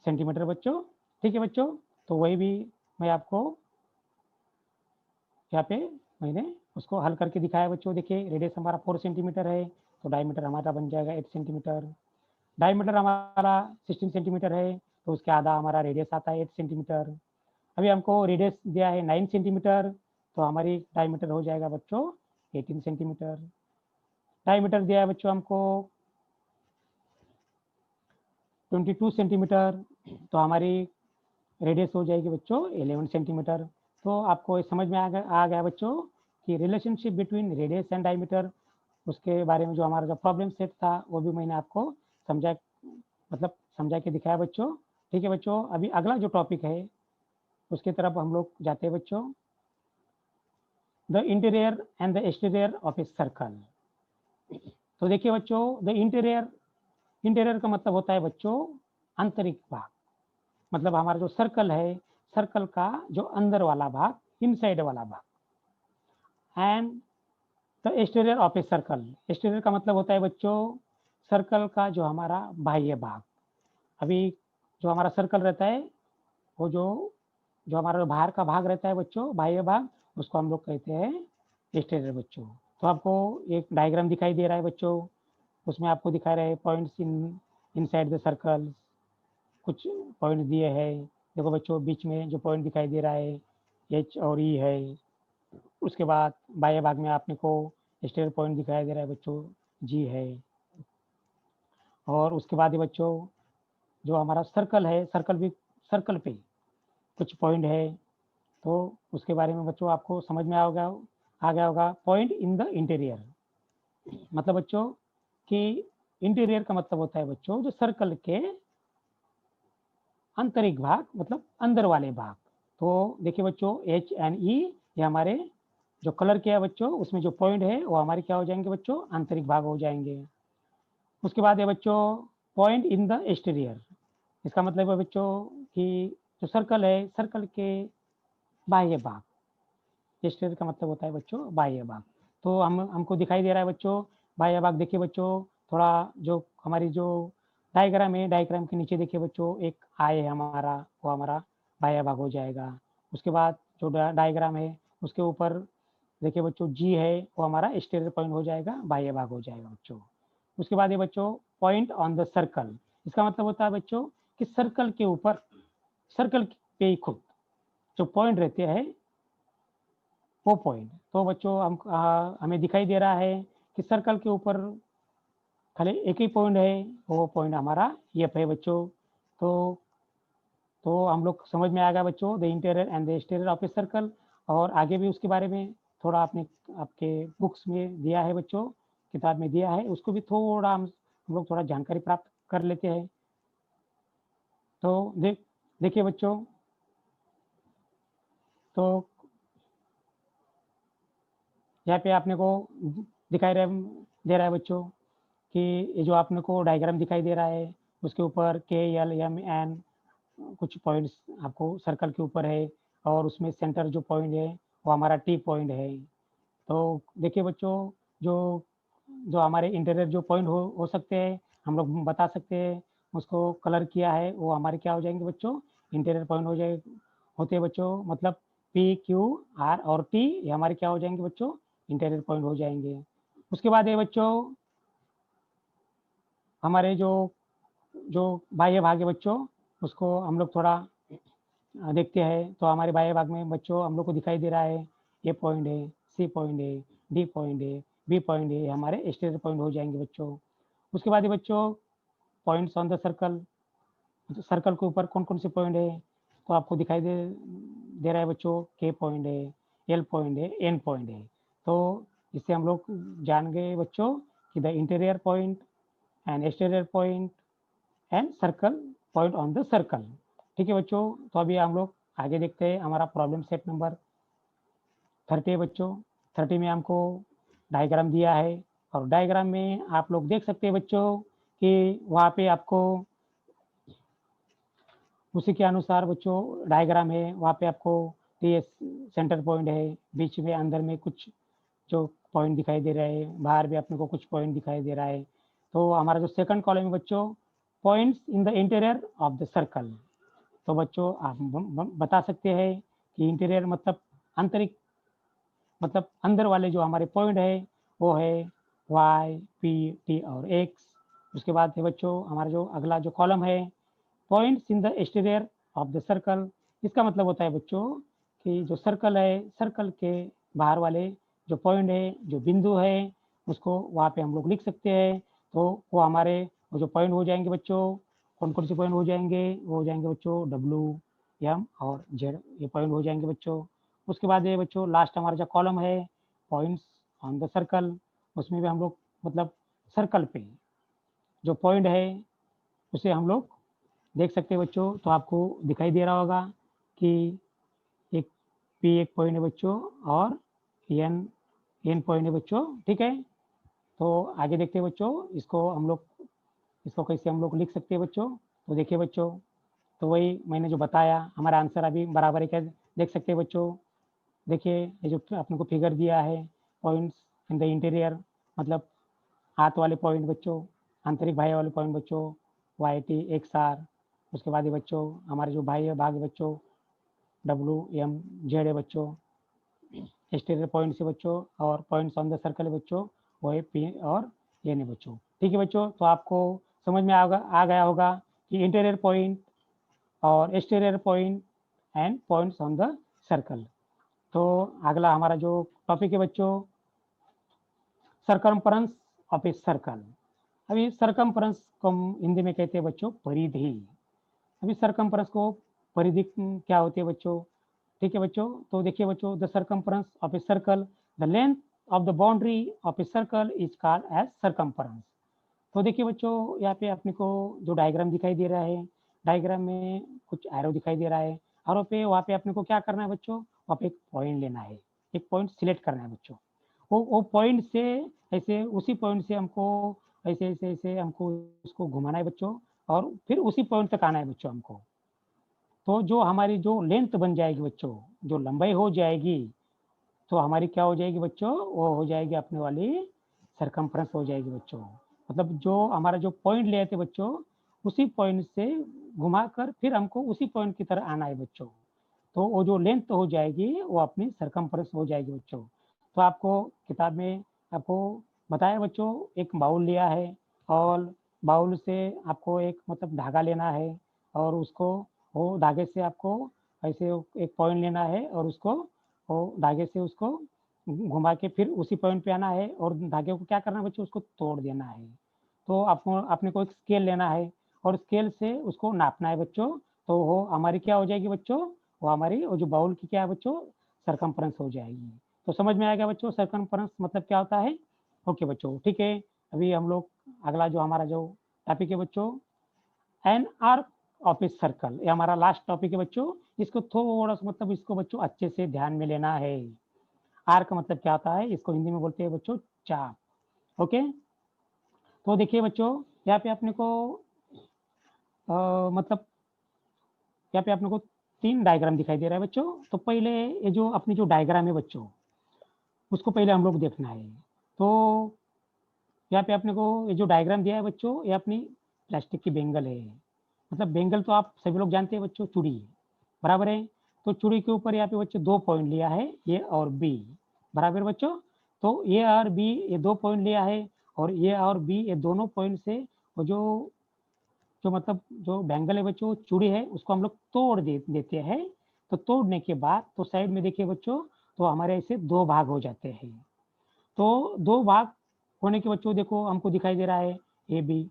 सेंटीमीटर बच्चों। ठीक है बच्चों, तो वही भी मैं आपको यहाँ पे मैंने उसको हल करके दिखाया बच्चों। देखिए रेडियस हमारा 4 सेंटीमीटर है, तो डायमीटर हमारा बन जाएगा 8 सेंटीमीटर। डायमीटर हमारा 16 सेंटीमीटर है, तो उसके आधा हमारा रेडियस आता है 8 सेंटीमीटर। अभी हमको रेडियस दिया है 9 सेंटीमीटर, तो हमारी डायमीटर हो जाएगा बच्चों 18 सेंटीमीटर। डायमीटर दिया है बच्चों हमको 22 सेंटीमीटर, तो हमारी रेडियस हो जाएगी बच्चों 11 सेंटीमीटर। तो आपको समझ में आ गया बच्चों कि relationship between radius and diameter, उसके बारे में जो हमारा जो प्रॉब्लम सेट था वो भी मैंने आपको समझा मतलब समझा के दिखाया बच्चों। ठीक है बच्चों, अभी अगला जो टॉपिक है उसकी तरफ हम लोग जाते हैं बच्चों, the interior and the exterior of a circle. तो देखिए बच्चों, द इंटीरियर का मतलब होता है बच्चों आंतरिक भाग, मतलब हमारा जो सर्कल है, सर्कल का जो अंदर वाला भाग, इनसाइड वाला भाग। And the exterior of a circle, exterior का मतलब होता है बच्चों सर्कल का जो हमारा बाह्य भाग। अभी जो हमारा सर्कल रहता है, वो जो जो हमारा बाहर का भाग रहता है बच्चों, बाह्य भाग, उसको हम लोग कहते हैं एक्सटीरियर बच्चों। तो आपको एक डायग्राम दिखाई दे रहा है बच्चों, उसमें आपको दिखा रहे हैं पॉइंट्स इनसाइड द सर्कल, कुछ पॉइंट दिए हैं। देखो बच्चों बीच में जो पॉइंट दिखाई दे रहा है एच और ई है। उसके बाद बाह्य भाग में आपने को एक्सटीरियर पॉइंट दिखाई दे रहा है बच्चों, जी है। और उसके बाद ये बच्चों जो हमारा सर्कल है, सर्कल पे कुछ पॉइंट है, तो उसके बारे में बच्चों आपको समझ में आ गया होगा। पॉइंट इन द इंटीरियर, मतलब बच्चों कि इंटीरियर का मतलब होता है बच्चों जो सर्कल के आंतरिक भाग, मतलब अंदर वाले भाग। तो देखिए बच्चों एच एंड ई, ये हमारे जो कलर किया है बच्चों, उसमें जो पॉइंट है वो हमारे क्या हो जाएंगे बच्चों, आंतरिक भाग हो जाएंगे। उसके बाद है बच्चों पॉइंट इन द एक्सटीरियर, इसका मतलब है बच्चों कि जो सर्कल है, सर्कल के बाह्य भाग, एक्सटीरियर का मतलब होता है बच्चों बाह्य भाग। तो हमको दिखाई दे रहा है बच्चों बाह्य भाग। देखिए बच्चों थोड़ा जो हमारी जो डायग्राम है, डायग्राम के नीचे देखिए बच्चों एक आई है हमारा, वो हमारा बाह्य भाग हो जाएगा। उसके बाद जो डायग्राम है उसके ऊपर देखिए बच्चों जी है वो हमारा एक्सटीरियर पॉइंट हो जाएगा, बाह्य भाग हो जाएगा बच्चों। उसके बाद ये बच्चों पॉइंट ऑन द सर्कल, इसका मतलब होता है बच्चों कि सर्कल के ऊपर, सर्कल पे ही खुद जो पॉइंट रहते हैं वो पॉइंट। तो बच्चों हम हमें दिखाई दे रहा है कि सर्कल के ऊपर खाली एक ही पॉइंट है, वो पॉइंट हमारा एफ है बच्चों। तो हम लोग समझ में आ गया बच्चों the interior and the exterior of a circle. और आगे भी उसके बारे में थोड़ा आपने आपके बुक्स में दिया है बच्चों, किताब में दिया है, उसको भी थोड़ा हम लोग थोड़ा जानकारी प्राप्त कर लेते हैं। तो देखिए बच्चों, तो यहाँ पे आपने को दिखाई दे रहा है बच्चों कि ये जो आपने को डायग्राम दिखाई दे रहा है, उसके ऊपर के एल एम एन कुछ पॉइंट्स आपको सर्कल के ऊपर है, और उसमें सेंटर जो पॉइंट है वो हमारा टी पॉइंट है। तो देखिए बच्चों, जो जो हमारे इंटीरियर जो पॉइंट हो सकते हैं, हम लोग बता सकते हैं, उसको कलर किया है, वो हमारे क्या हो जाएंगे बच्चों, इंटीरियर पॉइंट हो जाए होते हैं बच्चों। मतलब पी क्यू आर और टी ये हमारे क्या हो जाएंगे बच्चों, इंटीरियर पॉइंट हो जाएंगे। उसके बाद ये बच्चों हमारे जो जो बाह्य भाग है बच्चों, उसको हम लोग थोड़ा देखते हैं। तो हमारे बाह्य भाग में बच्चों हम लोग को दिखाई दे रहा है ए पॉइंट है, सी पॉइंट है, डी पॉइंट है, बी पॉइंट है, हमारे एक्सटीरियर पॉइंट हो जाएंगे बच्चों। उसके बाद ये बच्चों points on the circle, circle के ऊपर कौन कौन से पॉइंट है, तो आपको दिखाई दे रहा है बच्चों, के पॉइंट है, एल पॉइंट है, एन पॉइंट है। तो इससे हम लोग जान गए बच्चों कि the interior point and exterior point and circle point on the circle. ठीक है बच्चों, तो अभी हम लोग आगे देखते हैं। हमारा प्रॉब्लम सेट नंबर 30 है बच्चों। 30 में हमको डायग्राम दिया है, और डायग्राम में आप लोग देख सकते हैं बच्चों कि वहाँ पे आपको उसी के अनुसार बच्चों डायग्राम है, वहाँ पे आपको ये सेंटर पॉइंट है, बीच में अंदर में कुछ जो पॉइंट दिखाई दे रहे हैं, बाहर भी अपने को कुछ पॉइंट दिखाई दे रहा है। तो हमारा जो सेकंड कॉलम है बच्चों, points in the interior of the circle. तो बच्चों आप बता सकते हैं कि इंटीरियर मतलब आंतरिक, मतलब अंदर वाले जो हमारे पॉइंट है वो है वाई, पी, टी और एक्स। उसके बाद है बच्चों हमारा जो अगला जो कॉलम है, points in the exterior of the circle. इसका मतलब होता है बच्चों कि जो सर्कल है, सर्कल के बाहर वाले जो पॉइंट है, जो बिंदु है, उसको वहाँ पे हम लोग लिख सकते हैं। तो वो हमारे वो जो पॉइंट हो जाएंगे बच्चों, कौन कौन से पॉइंट हो जाएंगे, वो हो जाएंगे बच्चों डब्ल्यू, एम और जेड, ये पॉइंट हो जाएंगे बच्चों। उसके बाद ये बच्चों लास्ट हमारा जो कॉलम है, पॉइंट्स ऑन द सर्कल, उसमें भी हम लोग मतलब सर्कल पे जो पॉइंट है उसे हम लोग देख सकते हैं बच्चों। तो आपको दिखाई दे रहा होगा कि एक पी एक पॉइंट है बच्चों, और एन एन पॉइंट है बच्चों। ठीक है, तो आगे देखते हैं बच्चों, इसको हम लोग इसको कैसे हम लोग लिख सकते हैं बच्चों। तो देखिए बच्चों, तो वही मैंने जो बताया, हमारा आंसर अभी बराबर है क्या, देख सकते हैं बच्चों। देखिए ये जो अपने को फिगर दिया है, पॉइंट्स इन द इंटीरियर मतलब हाथ वाले पॉइंट बच्चों, आंतरिक बाह्य वाले पॉइंट बच्चों, वाई टी एक्स आर। उसके बाद ये बच्चों हमारे जो बाह्य भाग है बच्चों, डब्ल्यू एम जेड है बच्चों, एक्सटीरियर पॉइंट से बच्चों, और पॉइंट्स ऑन द सर्कल है बच्चों, वो है पी और एन है बच्चों। ठीक है बच्चों, तो आपको समझ में आ गया होगा कि इंटीरियर पॉइंट और exterior point and points on the circle. तो अगला हमारा जो टॉपिक है बच्चों, सरकमफ्रेंस ऑफ ए सर्कल। अभी सरकमफ्रेंस को हम हिंदी में कहते हैं बच्चों परिधि। अभी सरकमफ्रेंस को परिधि क्या होती है बच्चों, ठीक है बच्चों। तो देखिए बच्चों, the circumference of a circle, the length of the boundary of a circle is called as circumference. तो देखिए बच्चों, यहाँ पे अपने को जो डायग्राम दिखाई दे रहा है, डायग्राम में कुछ एरो दिखाई दे रहा है, एरो पे वहाँ पे अपने को क्या करना है बच्चों, वहाँ पे एक पॉइंट लेना है, एक पॉइंट सिलेक्ट करना है बच्चों। वो पॉइंट से ऐसे उसी पॉइंट से हमको ऐसे ऐसे ऐसे हमको उसको घुमाना है बच्चों, और फिर उसी पॉइंट तक आना है बच्चों हमको। तो जो हमारी जो लेंथ बन जाएगी बच्चों, जो लंबाई हो जाएगी, तो हमारी क्या हो जाएगी बच्चों, वो हो जाएगी अपने वाली सरकमफ्रेंस हो जाएगी बच्चों। मतलब जो हमारा जो पॉइंट ले थे बच्चों, उसी पॉइंट से घुमाकर फिर हमको उसी पॉइंट की तरह आना है बच्चों। तो वो जो लेंथ हो जाएगी वो अपनी सरकमफ्रेंस हो जाएगी बच्चों। तो आपको किताब में आपको बताया बच्चों, एक बाउल लिया है और बाउल से आपको एक मतलब धागा लेना है और उसको वो धागे से आपको ऐसे एक पॉइंट लेना है और उसको वो धागे से उसको घुमा के फिर उसी पॉइंट पे आना है और धागे को क्या करना है बच्चों, उसको तोड़ देना है। तो आपको अपने को एक स्केल लेना है और स्केल से उसको नापना है बच्चों। तो वो हमारी क्या हो जाएगी बच्चों, वो हमारी वो जो बाउल की क्या है बच्चों, सरकमफ्रेंस हो जाएगी। तो समझ में आएगा बच्चों सरकमफ्रेंस मतलब क्या होता है। ओके बच्चों, ठीक है। अभी हम लोग अगला जो हमारा जो टॉपिक है बच्चों, an arc of a circle, ये हमारा लास्ट टॉपिक है बच्चों। इसको थोड़ा सा मतलब इसको बच्चों अच्छे से ध्यान में लेना है। आर्क मतलब क्या होता है, इसको हिंदी में बोलते हैं बच्चों चाप। ओके, तो देखिए बच्चों, यहाँ पे अपने को मतलब यहाँ पे अपने को 3 डायग्राम दिखाई दे रहा है बच्चों। तो पहले ये जो अपनी जो डायग्राम है बच्चों, उसको पहले हम लोग देखना है। तो यहाँ पे अपने को ये जो डायग्राम दिया है बच्चों, ये अपनी प्लास्टिक की बेंगल है। मतलब बेंगल तो आप सभी लोग जानते हैं बच्चों, चूड़ी बराबर है। तो चूड़ी के ऊपर यहाँ पे बच्चों 2 पॉइंट लिया है, ए और बी, बराबर बच्चों। तो ए और बी ये 2 पॉइंट लिया है और ए और बी ये दोनों पॉइंट से वो जो जो मतलब जो बैंगल है बच्चों, चूड़ी है, उसको हम लोग तोड़ देते हैं। तो तोड़ने के बाद तो साइड में देखिए बच्चों, तो हमारे ऐसे 2 भाग हो जाते हैं। तो 2 भाग होने के बच्चों देखो हमको दिखाई दे रहा है ए बी,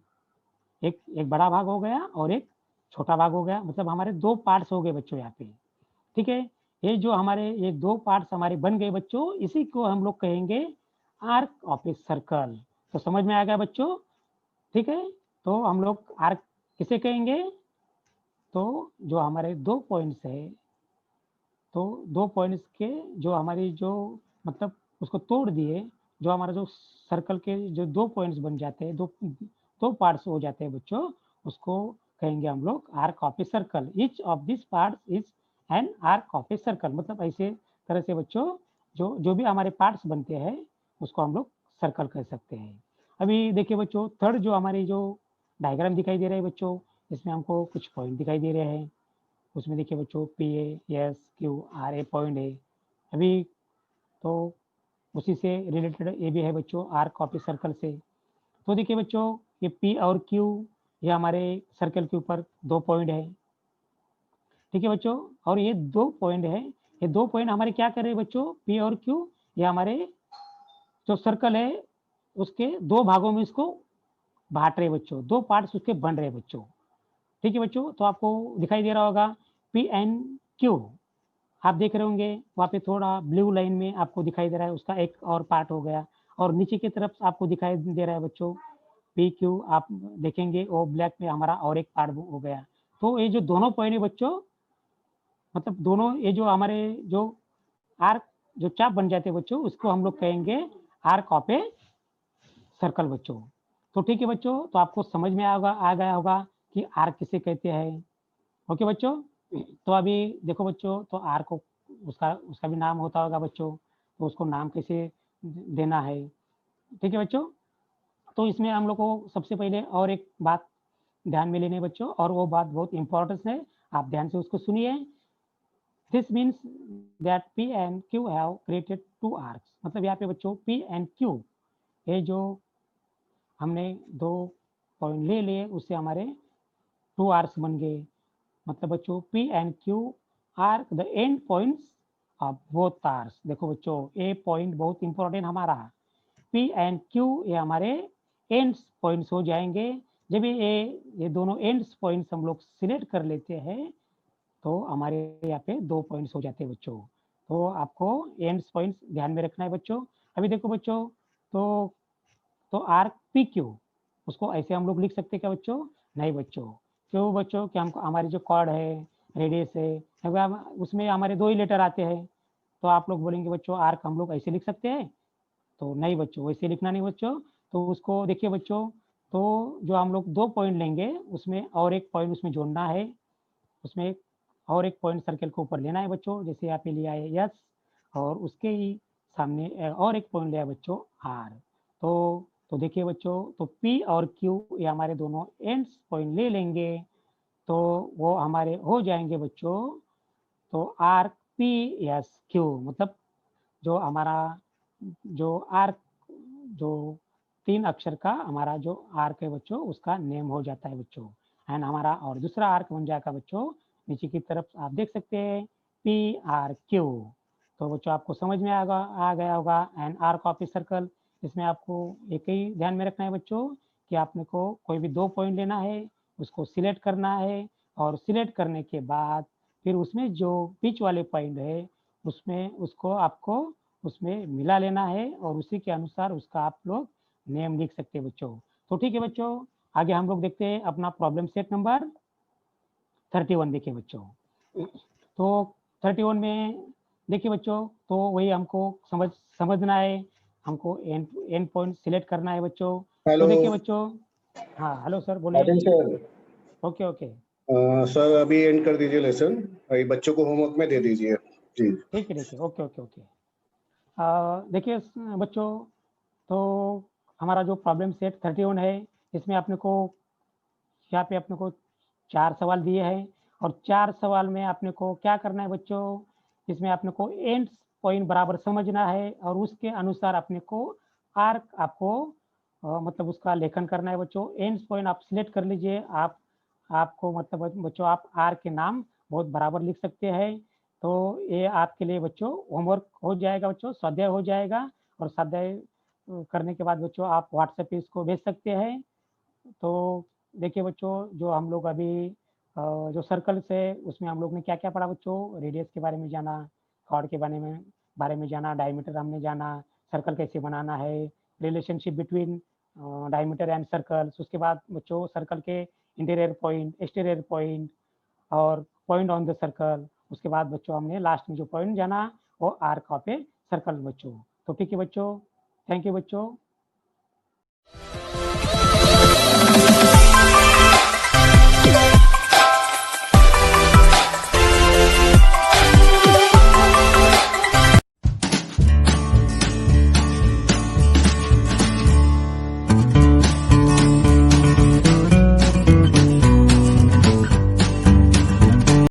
एक एक बड़ा भाग हो गया और एक छोटा भाग हो गया। मतलब हमारे 2 पार्ट्स हो गए बच्चों यहाँ पे, ठीक है। ये जो हमारे ये 2 पार्ट्स हमारे बन गए बच्चों, इसी को हम लोग कहेंगे आर्क ऑफ ए सर्कल। तो समझ में आ गया बच्चों, ठीक है। तो हम लोग आर्क किसे कहेंगे, तो जो हमारे 2 पॉइंट्स है, तो 2 पॉइंट्स के जो हमारी जो मतलब उसको तोड़ दिए, जो हमारा जो सर्कल के जो 2 पॉइंट्स बन जाते हैं, 2 पार्ट्स हो जाते हैं बच्चों, उसको कहेंगे हम लोग arc of a circle. Each of this parts is an arc of a circle. मतलब ऐसे तरह से बच्चों जो जो भी हमारे पार्ट्स बनते हैं, उसको हम लोग सर्कल कह सकते हैं। अभी देखिए बच्चों, थर्ड जो हमारी जो डायग्राम दिखाई दे रहा है बच्चों, इसमें हमको कुछ पॉइंट दिखाई दे रहे हैं। उसमें देखिए बच्चों P A S Q R A point है। अभी तो उसी से रिलेटेड ए भी है बच्चों, आर कॉपी सर्कल से। तो देखिए बच्चों, ये पी और क्यू ये हमारे सर्कल के ऊपर 2 पॉइंट है, ठीक है बच्चों। और ये 2 पॉइंट है, ये 2 पॉइंट हमारे क्या कर रहे हैं बच्चों, पी और क्यू, ये हमारे जो सर्कल है उसके 2 भागों में इसको बांट रहे बच्चों, 2 पार्ट्स उसके बन रहे बच्चों, ठीक है बच्चों। तो आपको दिखाई दे रहा होगा पी एन क्यू, आप देख रहे होंगे वहाँ पे थोड़ा ब्लू लाइन में आपको दिखाई दे रहा है, उसका एक और पार्ट हो गया। और नीचे की तरफ आपको दिखाई दे रहा है बच्चों पी क्यू, आप देखेंगे वो ब्लैक में हमारा और एक पार्ट हो गया। तो ये जो दोनों पॉइंट है बच्चों, मतलब दोनों ये जो हमारे जो आर्क जो चाप बन जाते हैं बच्चों, उसको हम लोग कहेंगे आर्क ऑफ ए सर्कल बच्चों। तो ठीक है बच्चों, तो आपको समझ में आ गया होगा कि आर्क किसे कहते हैं। ओके बच्चों, तो अभी देखो बच्चों, तो आर को उसका उसका भी नाम होता होगा बच्चों, तो उसको नाम कैसे देना है, ठीक है बच्चों। तो इसमें हम लोग को सबसे पहले और एक बात ध्यान में लेने बच्चों, और वो बात बहुत इंपॉर्टेंट है, आप ध्यान से उसको सुनिए। This means that P and Q have created 2 arcs. मतलब यहाँ पे बच्चों पी एंड क्यू, ये जो हमने 2 पॉइंट ले लिए उससे हमारे 2 आर्क्स बन गए। मतलब बच्चों P and Q are the end points of both तार्स। देखो बच्चों, ए पॉइंट बहुत इंपॉर्टेंट हमारा, पी एंड क्यू ये हमारे एंड्स पॉइंट्स हो जाएंगे। जब ये दोनों एंड्स पॉइंट्स हम लोग सिलेक्ट कर लेते हैं, तो हमारे यहाँ पे 2 पॉइंट्स हो जाते हैं बच्चों। तो आपको एंड्स पॉइंट्स ध्यान में रखना है बच्चों। अभी देखो बच्चों, तो आर्क पी क्यू, उसको ऐसे हम लोग लिख सकते हैं क्या बच्चों, नहीं बच्चों। क्यों बच्चों, कि हमको हमारी जो कॉर्ड है, रेडियस है, उसमें हमारे 2 ही लेटर आते हैं। तो आप लोग बोलेंगे बच्चों आर्क हम लोग ऐसे लिख सकते हैं, तो नहीं बच्चों, वैसे लिखना नहीं बच्चों। तो उसको देखिए बच्चों, तो जो हम लोग 2 पॉइंट लेंगे, उसमें और एक पॉइंट उसमें जोड़ना है, उसमें और एक पॉइंट सर्कल के ऊपर लेना है बच्चों। जैसे यहाँ पे लिया है यस, और उसके ही सामने और एक पॉइंट लिया बच्चों आर। तो देखिए बच्चों, तो पी और क्यू ये हमारे दोनों एंड्स पॉइंट ले लेंगे, तो वो हमारे हो जाएंगे बच्चों, तो आर पी एस क्यू। मतलब जो हमारा जो आर्क, जो 3 अक्षर का हमारा जो आर्क है बच्चों, उसका नेम हो जाता है बच्चों। एंड हमारा और दूसरा आर्क बन जाएगा बच्चों, नीचे की तरफ आप देख सकते हैं PRQ। तो बच्चों आपको समझ में आ गया होगा। And arc of a circle, इसमें आपको एक ही ध्यान में रखना है बच्चों कि आपने को कोई भी 2 पॉइंट लेना है, उसको सिलेक्ट करना है, और सिलेक्ट करने के बाद फिर उसमें जो बीच वाले पॉइंट है, उसमें उसको आपको उसमें मिला लेना है, और उसी के अनुसार उसका आप लोग नेम लिख सकते हैं बच्चों। तो ठीक है बच्चों, आगे हम लोग देखते हैं अपना प्रॉब्लम सेट नंबर 31। देखिए बच्चों, तो 31 में देखिए बच्चों, तो वही हमको समझना है, हमको एंड पॉइंट सिलेक्ट करना है बच्चों। तो हेलो। देखिए बच्चों, हाँ हेलो सर, बोले। राजन सर, ओके ओके, सर अभी एंड कर दीजिए लेसन, अभी बच्चों को होमवर्क में दे दीजिए। जी। ठीक है, ओके ओके ओके। देखिए बच्चों, तो हमारा जो प्रॉब्लम सेट 31 है, इसमें आपने को यहाँ पे अपने को 4 सवाल दिए हैं, और 4 सवाल में आपने को क्या करना है बच्चों, इसमें आपने को एंड पॉइंट बराबर समझना है, और उसके अनुसार अपने को आर्क आपको मतलब उसका लेखन करना है बच्चों। एंड पॉइंट आप सिलेक्ट कर लीजिए, आपको मतलब बच्चों आप आर्क के नाम बहुत बराबर लिख सकते हैं। तो ये आपके लिए बच्चों होमवर्क हो जाएगा बच्चों, स्वाध्याय हो जाएगा, और स्वाध्याय करने के बाद बच्चों आप व्हाट्सएप पे इसको भेज सकते हैं। तो देखिए बच्चों, जो हम लोग अभी जो सर्कल्स है, उसमें हम लोग ने क्या क्या पढ़ा बच्चों, रेडियस के बारे में जाना, कॉर्ड के बारे में जाना, डायमीटर हमने जाना, सर्कल कैसे बनाना है, relationship between diameter and circles. उसके बाद बच्चों सर्कल के इंटीरियर पॉइंट, एक्सटीरियर पॉइंट, और पॉइंट ऑन द सर्कल। उसके बाद बच्चों हमने लास्ट में जो पॉइंट जाना, वो आर्क ऑफ ए सर्कल बच्चों। तो ठीक है बच्चों, थैंक यू बच्चों।